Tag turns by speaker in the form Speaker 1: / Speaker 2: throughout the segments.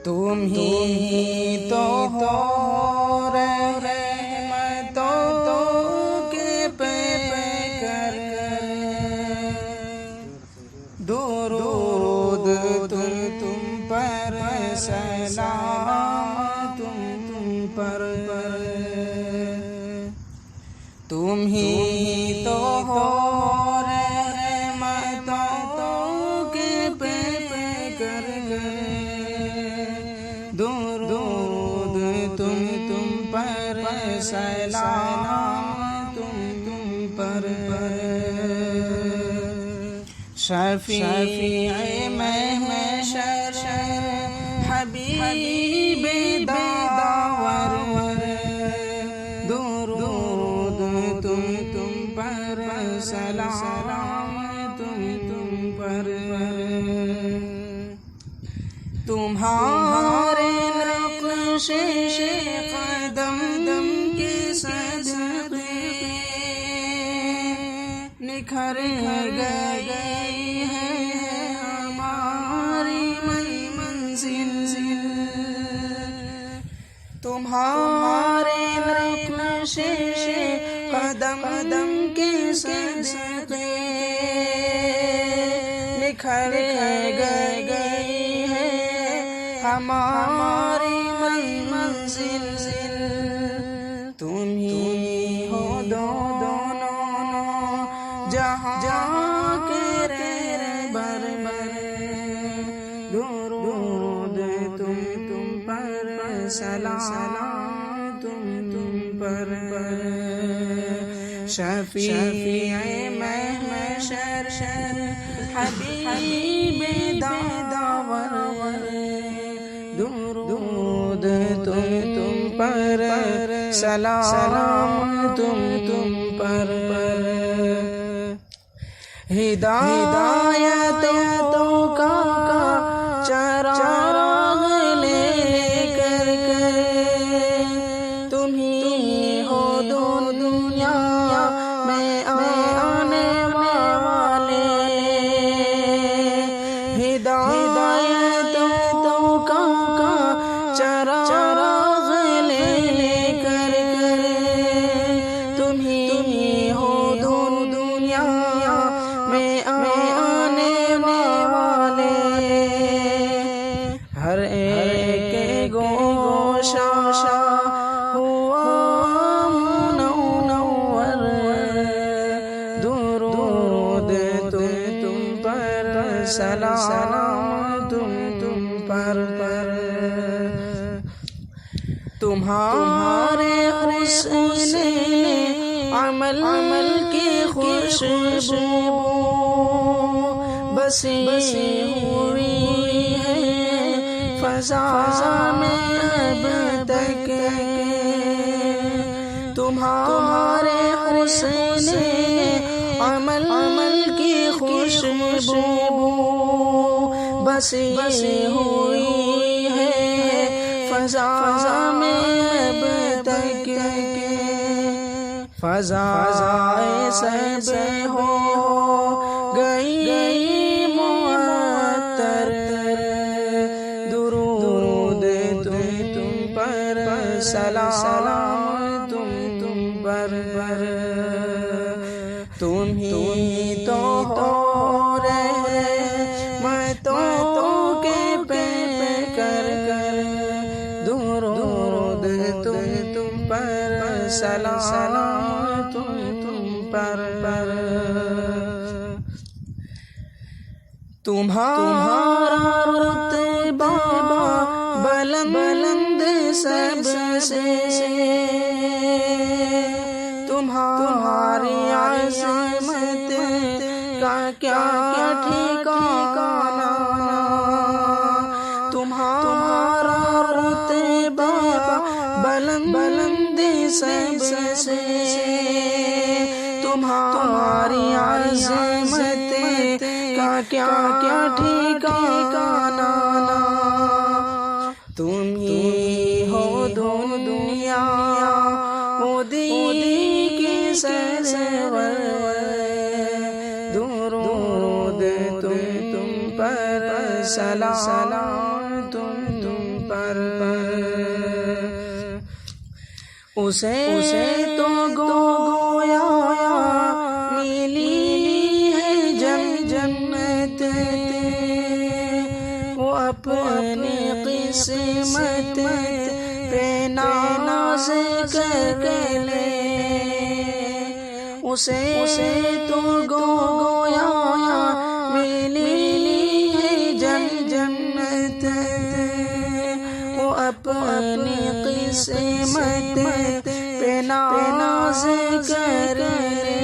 Speaker 1: تم ہی تو ہو رحمتوں کے پیکر، درود تم پر سلام تم پر، تم ہی تو ہو رحمتوں کے پیکر، درود تم پر سلام تم پر، شفیع محشر حبیب داور، درود تم پر سلام تم پر، تمہارے نقش قدم کے صدقے نکھر گئی ہے ہماری منزل، تمہارے نقش قدم کے صدقے نکھر گئی ہے ہماری منزل، تم ہی ہو دونوں جہاں کے رہبر، درود تم پر سلام تم پر، شفیع محشر حبیب داور، درود تم پر سلام تم پر، ہدایتوں کا چراغ لے کر تم ہی ہو دنیا میں آنے والے، ہدایتوں کا چراغ لے کر تم ہی ہو دنیا میں آنے والے، ہر ایک گوشہ ہوا منور، درود تم پر سلام تم پر، تمہارے حسن عمل کی خوشبو بسی ہوئی ہے فضا میں اب تک، تمہارے حسن عمل کی خوشبو بسی ہوئی ہے فضا میں اب تک، فضائے سب ہو گئی معطر، درود تم پر سلام تم پر، تم ہی تو ہو رحمتوں کے پیکر، درود تم پر سلام تم پر، تمہارا رتبہ بلند سب سے، تمہاری عظمت کا کیا ٹھکانا، تمہارا رتبہ بلند سب سے، تمہاری عظمت کا کیا ٹھکانا، تم ہی ہو دنیا مودی کی سرور، درود تم پر سلام تم اسے تو گویا ملی ہے جنت، وہ اپنی قسمت پہ ناز کر لے، اسے تو گویا ملی ہے جنت، وہ اپنی قسمت پہ ناز کر لے،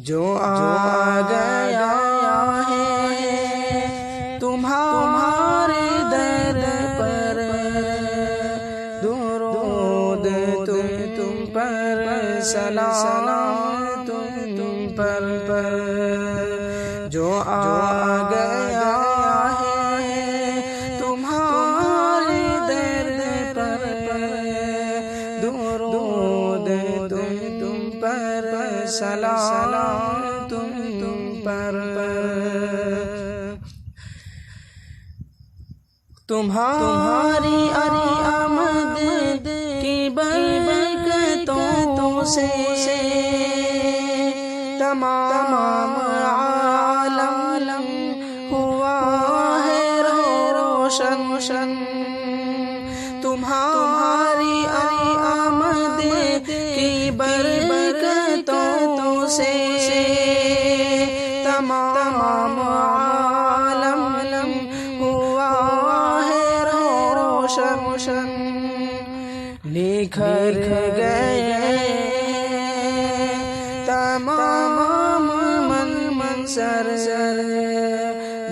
Speaker 1: جو آ گیا ہے تمہارے در پر، درود تم پر، سلام تم پر، جو آ گیا ہے تمہارے در پر، درود تم پر، سلام تم پر، تمہاری آمد کی برکتوں سے تمام عالم ہوا ہے روشن، تمہاری آمد کی برکتوں سے تمام عالم ہوا ہے روشن، نکھر گئے تمام منظر،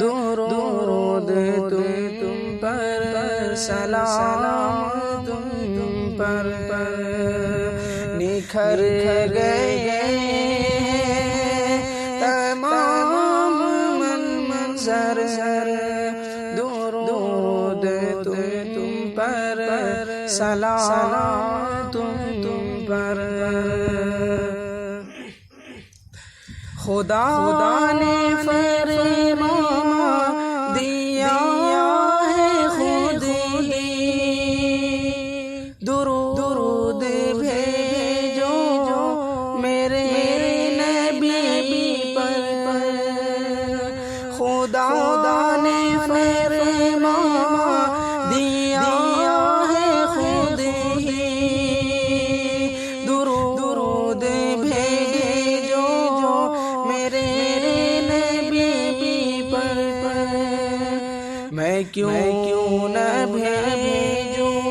Speaker 1: درود تم پر، سلام تم پر، نکھر گئے تمام منظر، درود تم پر، سلام تم پر، خدا نے فرمان دیا ہے خود ہی، درود بھیجو میرے نبی پر، خدا نے فرمان دیا ہے خود ہی، درود بھیجو میرے نبی پر، میں کیوں نہ بھیجوں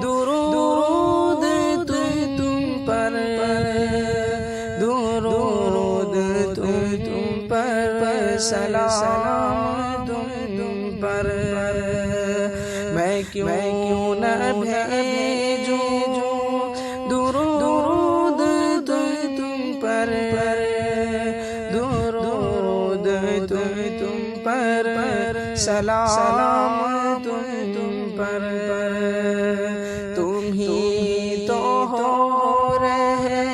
Speaker 1: درود تم پر، درود تم پر، سلام تم پر، میں کیوں نہ بھیجوں درود تم پر، درود تم پر، سلام تم پر، تم ہی تو ہو رہے